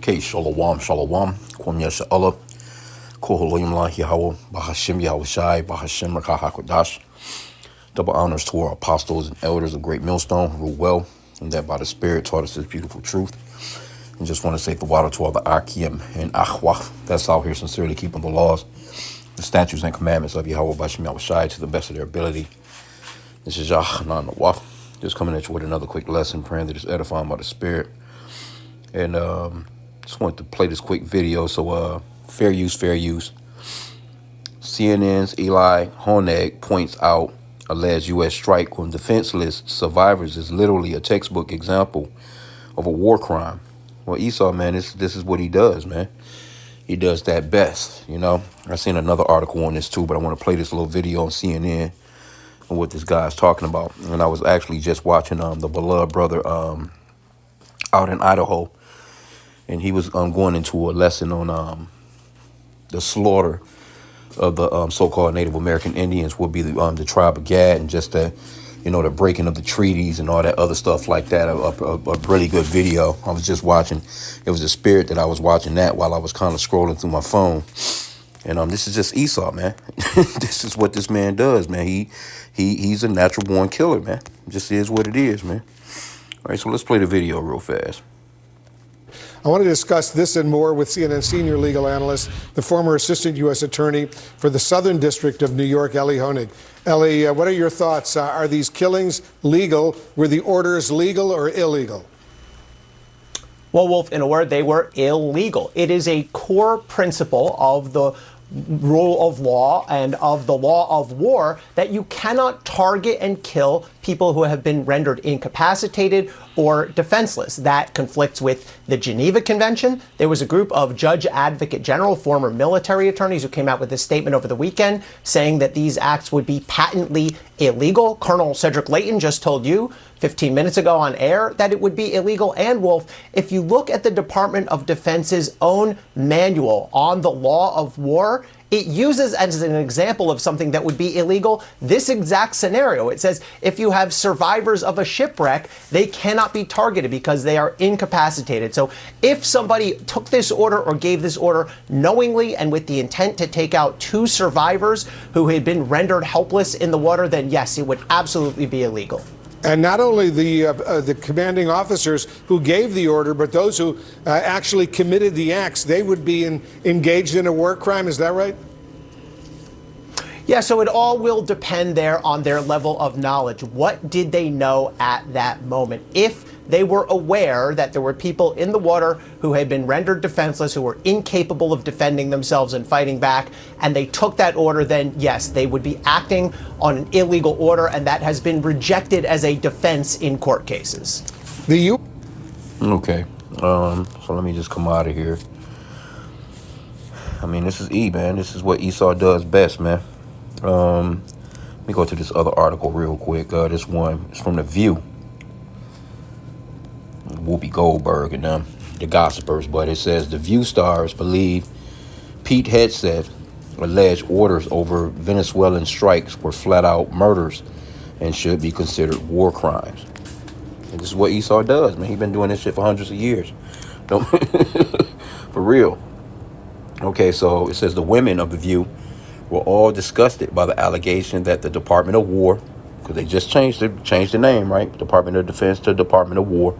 Okay, Shalom, Shalom, Kwam Yasha Allah, Koholim La Yahweh, Bahashim Yahweh Shai, Bahashim Rakahakodash. Double honors to our apostles and elders of Great Millstone, who rule well, and that by the Spirit taught us this beautiful truth. And just want to say the water to all the H.I.M and Ahwah that's out here sincerely keeping the laws, the statutes and commandments of Yahweh Bahashim Yahweh Shai to the best of their ability. This is Yahnan Nawaf, just coming at you with another quick lesson, praying that it's edifying by the Spirit. And just wanted to play this quick video. So fair use, fair use. CNN's Eli Honig points out alleged U.S. strike on defenseless survivors is literally a textbook example of a war crime. Well, Esau, man, this is what he does, man. He does that best, you know. I seen another article on this too, but I want to play this little video on CNN and what this guy's talking about. And I was actually just watching the beloved brother out in Idaho. And he was going into a lesson on the slaughter of the so-called Native American Indians would be the tribe of Gad, and just the breaking of the treaties and all that other stuff like that. A really good video. I was just watching. It was the spirit that I was watching that while I was kind of scrolling through my phone. And this is just Esau, man. This is what this man does, man. He's a natural born killer, man. It just is what it is, man. All right, so let's play the video real fast. I want to discuss this and more with CNN senior legal analyst, the former assistant U.S. attorney for the Southern District of New York, Eli Honig. Eli, what are your thoughts? Are these killings legal? Were the orders legal or illegal? Well, Wolf, in a word, they were illegal. It is a core principle of the rule of law and of the law of war that you cannot target and kill people who have been rendered incapacitated or defenseless. That conflicts with the Geneva Convention. There was a group of Judge Advocate General, former military attorneys, who came out with a statement over the weekend saying that these acts would be patently illegal. Colonel Cedric Layton just told you 15 minutes ago on air that it would be illegal. And Wolf, if you look at the Department of Defense's own manual on the law of war, it uses as an example of something that would be illegal this exact scenario. It says if you have survivors of a shipwreck, they cannot be targeted because they are incapacitated. So if somebody took this order or gave this order knowingly and with the intent to take out two survivors who had been rendered helpless in the water, then yes, it would absolutely be illegal. And not only the commanding officers who gave the order, but those who actually committed the acts, they would be engaged in a war crime. Is that right? Yeah, so it all will depend there on their level of knowledge. What did they know at that moment? If they were aware that there were people in the water who had been rendered defenseless, who were incapable of defending themselves and fighting back, and they took that order, then yes, they would be acting on an illegal order, and that has been rejected as a defense in court cases. Okay, so let me just come out of here. I mean, this is man. This is what Esau does best, man. Let me go to this other article real quick. This one is from The View. Whoopi Goldberg and the gossipers, but it says The View stars believe Pete Hegseth alleged orders over Venezuelan strikes were flat out murders and should be considered war crimes. And this is what Esau does, man. He's been doing this shit for hundreds of years. For real. Okay, so it says the women of The View were all disgusted by the allegation that the Department of War, because they just changed the name, right? Department of Defense to Department of War,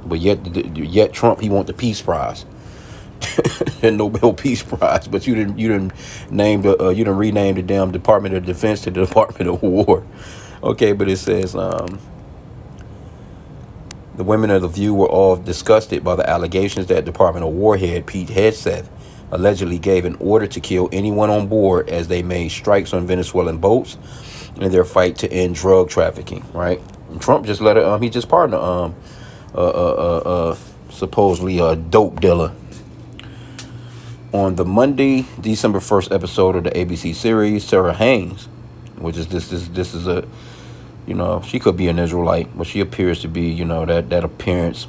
but yet Trump, he want the Peace Prize, the Nobel Peace Prize, but you didn't rename the damn Department of Defense to the Department of War. Okay, but it says the women of The View were all disgusted by the allegations that Department of War head Pete Hegseth allegedly gave an order to kill anyone on board as they made strikes on Venezuelan boats in their fight to end drug trafficking, right? And Trump just let it, he just pardoned supposedly a dope dealer. On the Monday, December 1st episode of the ABC series, Sarah Haynes, which is this is a, she could be an Israelite, but she appears to be, that appearance.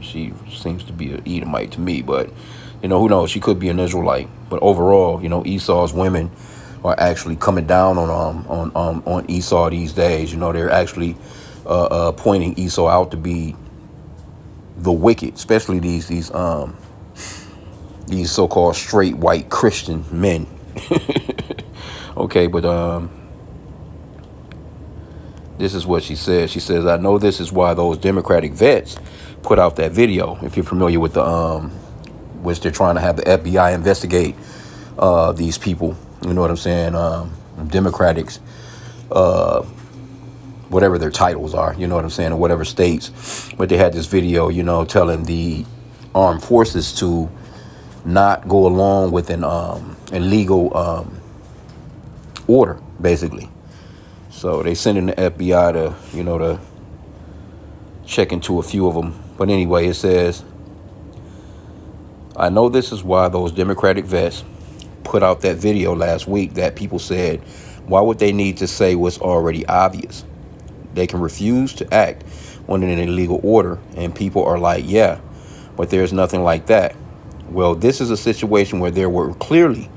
She seems to be an Edomite to me, but who knows? She could be an Israelite. But overall, Esau's women are actually coming down on Esau these days. They're actually pointing Esau out to be the wicked, especially these so-called straight white Christian men. Okay, but this is what she says. She says, I know this is why those Democratic vets put out that video. If you're familiar with the which they're trying to have the FBI investigate these people, you know what I'm saying? Democrats, whatever their titles are, you know what I'm saying, in whatever states. But they had this video, telling the armed forces to not go along with an illegal order, basically. So they sent in the FBI to check into a few of them. But anyway, it says, I know this is why those Democratic vets put out that video last week that people said, why would they need to say what's already obvious? They can refuse to act on an illegal order, and people are like, yeah, but there's nothing like that. Well, this is a situation where there were clearly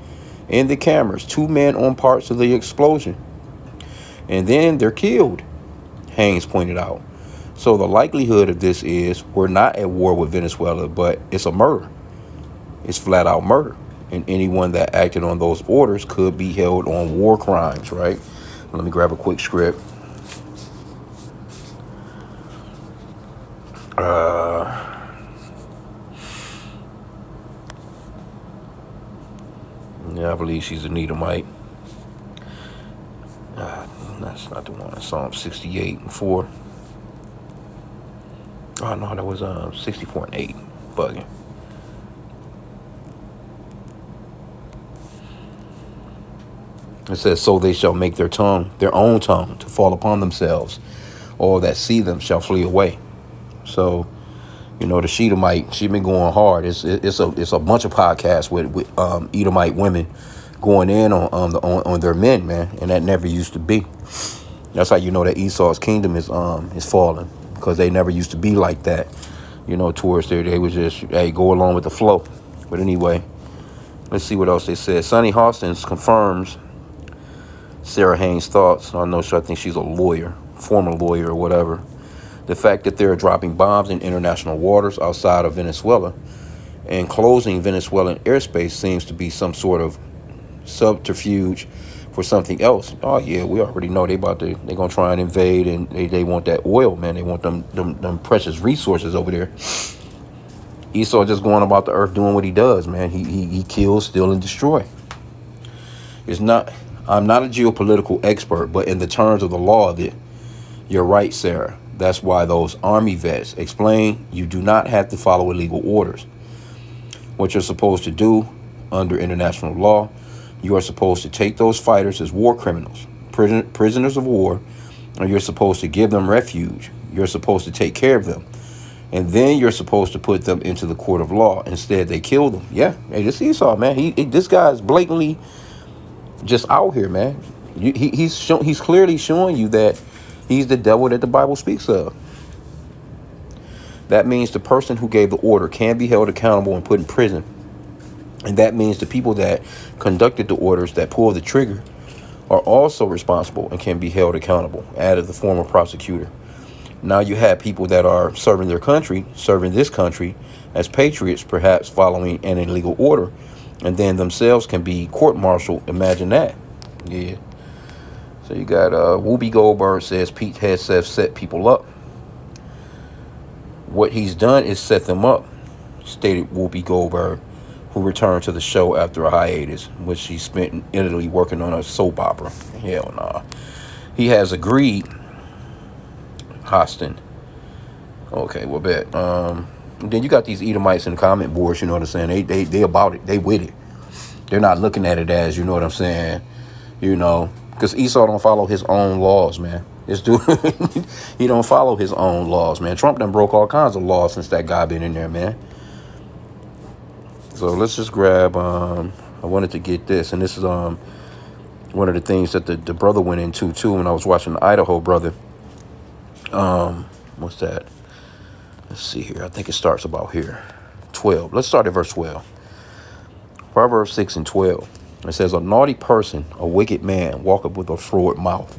in the cameras 2 men on parts of the explosion, and then they're killed, Haynes pointed out. So the likelihood of this is we're not at war with Venezuela, but it's a murder. It's flat out murder. And anyone that acted on those orders could be held on war crimes, right? Let me grab a quick script. Yeah, I believe she's a Edomite. That's not the one. Psalm 68:4. Oh, no, that was 64:8. Bugging. It says, so they shall make their own tongue to fall upon themselves. All that see them shall flee away. So, the Shedemite, she been going hard. It's a bunch of podcasts with Edomite women going in on their men, man, and that never used to be. That's how you know that Esau's kingdom is falling, because they never used to be like that. Towards there, they was just, hey, go along with the flow. But anyway, let's see what else they said. Sonny Hostins confirms Sarah Haynes' thoughts. I think she's a lawyer, former lawyer or whatever. The fact that they're dropping bombs in international waters outside of Venezuela and closing Venezuelan airspace seems to be some sort of subterfuge for something else. Oh yeah, we already know they're gonna try and invade, and they want that oil, man. They want them precious resources over there. Esau just going about the earth doing what he does, man. He kills, steal, and destroy. I'm not a geopolitical expert, but in the terms of the law of it, you're right, Sarah. That's why those army vets explain you do not have to follow illegal orders. What you're supposed to do under international law, you are supposed to take those fighters as war criminals, prisoners of war, and you're supposed to give them refuge. You're supposed to take care of them. And then you're supposed to put them into the court of law. Instead, they kill them. Yeah, hey, this Esau, man. This guy is blatantly just out here, man. He's clearly showing you that he's the devil that the Bible speaks of. That means the person who gave the order can be held accountable and put in prison. And that means the people that conducted the orders, that pulled the trigger, are also responsible and can be held accountable, added the former prosecutor. Now you have people that are serving this country as patriots, perhaps following an illegal order, and then themselves can be court-martialed. Imagine that. Yeah. So you got Whoopi Goldberg says Pete Hegseth set people up. What he's done is set them up, stated Whoopi Goldberg, who returned to the show after a hiatus, which she spent in Italy working on a soap opera. Hell nah. He has agreed. Hostin. Okay, well, bet. Then you got these Edomites in the comment boards, you know what I'm saying? They about it. They with it. They're not looking at it as, you know what I'm saying, because Esau don't follow his own laws, man. This dude, he don't follow his own laws, man. Trump done broke all kinds of laws since that guy been in there, man. So let's just grab, I wanted to get this, and this is one of the things that the brother went into, too, when I was watching the Idaho brother. What's that? Let's see here. I think it starts about here. 12. Let's start at verse 12. Proverbs 6:12. It says, a naughty person, a wicked man, walketh with a froward mouth.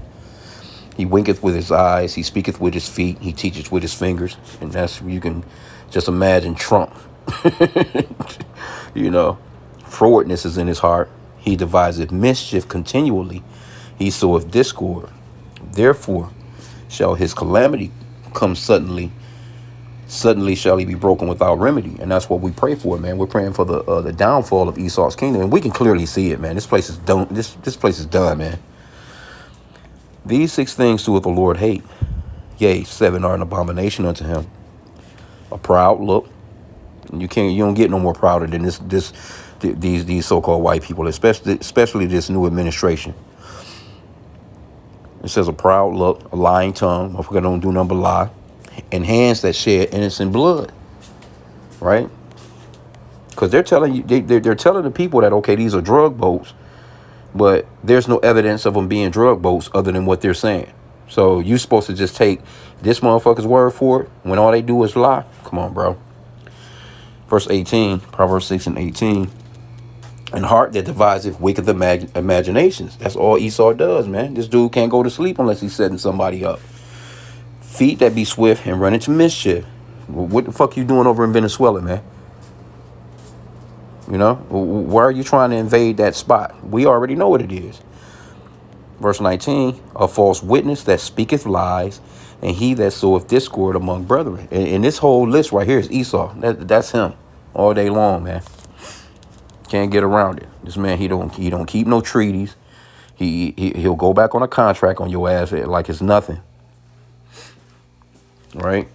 He winketh with his eyes. He speaketh with his feet. He teacheth with his fingers. And that's, you can Just imagine Trump. You know, frowardness is in his heart. He deviseth mischief continually. He soweth discord. Therefore shall his calamity come suddenly. Suddenly shall he be broken without remedy. And that's what we pray for, man. We're praying for the downfall of Esau's kingdom. And we can clearly see it, man. This place is done. This place is done, man. These 6 things doeth the Lord hate. Yea, 7 are an abomination unto him. A proud look. You don't get no more prouder than these so-called white people, especially this new administration. It says a proud look, a lying tongue. Motherfucker don't do nothing but lie. And hands that shed innocent blood. Right? Because they're telling you, they're telling the people that, okay, these are drug boats, but there's no evidence of them being drug boats other than what they're saying. So you're supposed to just take this motherfucker's word for it when all they do is lie? Come on, bro. Verse 18, Proverbs 6 and 18. An heart that deviseth wicked imaginations. That's all Esau does, man. This dude can't go to sleep unless he's setting somebody up. Feet that be swift and run into mischief. What the fuck you doing over in Venezuela, man? You know, why are you trying to invade that spot? We already know what it is. Verse 19, a false witness that speaketh lies, and he that soweth discord among brethren. And this whole list right here is Esau. That's him all day long, man. Can't get around it. This man, he don't keep no treaties. He'll go back on a contract on your ass like it's nothing. Right?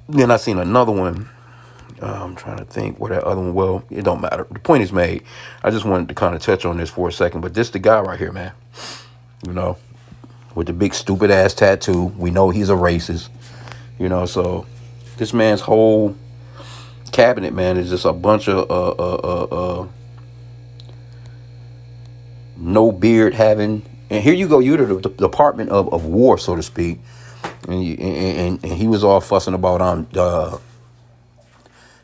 Then I seen another one. I'm trying to think where that other one. Well, it don't matter. The point is made. I just wanted to kind of touch on this for a second. But this the guy right here, man. You know, with the big stupid ass tattoo. We know he's a racist. You know, so this man's whole cabinet, man, is just a bunch of no beard having. And here you go. You're the Department of War, so to speak. And he was all fussing about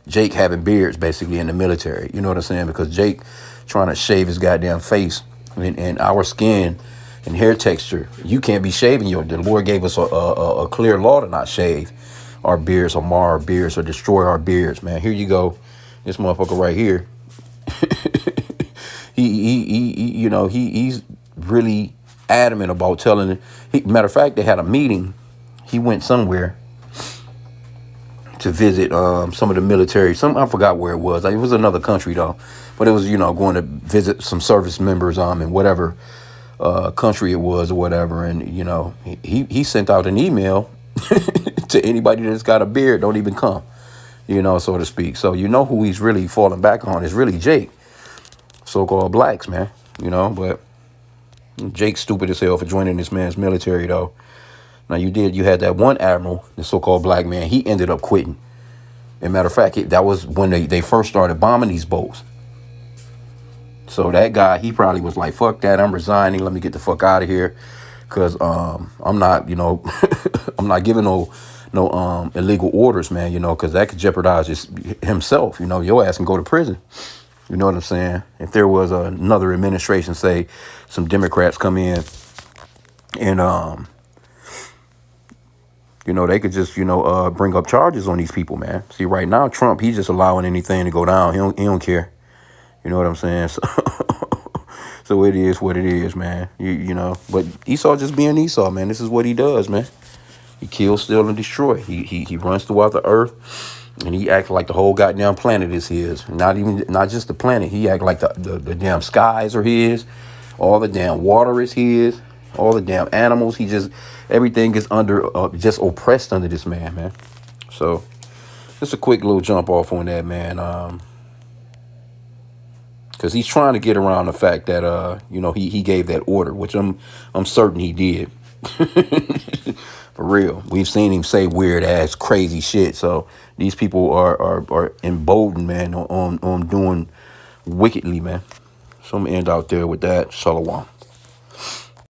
Jake having beards basically in the military. You know what I'm saying? Because Jake trying to shave his goddamn face and our skin and hair texture. You can't be shaving the Lord gave us a clear law to not shave our beards or mar our beards or destroy our beards, man. Here you go. This motherfucker right here. He's really adamant about telling it. Matter of fact, they had a meeting. He went somewhere to visit some of the military. I forgot where it was. It was another country though, but it was going to visit some service members in whatever country it was or whatever. And he sent out an email to anybody that's got a beard, don't even come, so to speak. So who he's really falling back on is really Jake, so-called blacks, man. But Jake's stupid as hell for joining this man's military though. Now you had that one admiral, the so-called black man, he ended up quitting. And matter of fact, that was when they first started bombing these boats. So that guy, he probably was like, fuck that, I'm resigning, let me get the fuck out of here. Cause I'm not, I'm not giving no illegal orders, man, cause that could jeopardize himself. Your ass can go to prison. You know what I'm saying? If there was another administration, say some Democrats come in and they could just, bring up charges on these people, man. See, right now, Trump, he's just allowing anything to go down. He don't care. You know what I'm saying? So it is what it is, man. But Esau just being Esau, man. This is what he does, man. He kills, steal, and destroy. He runs throughout the earth, and he acts like the whole goddamn planet is his. Not just the planet. He act like the damn skies are his. All the damn water is his. All the damn animals. Everything is just oppressed under this man. So just a quick little jump off on that, man. Because he's trying to get around the fact that he gave that order, which I'm certain he did. For real. We've seen him say weird ass crazy shit. So these people are emboldened, man, on doing wickedly, man. So I'm gonna end out there with that. Shalom.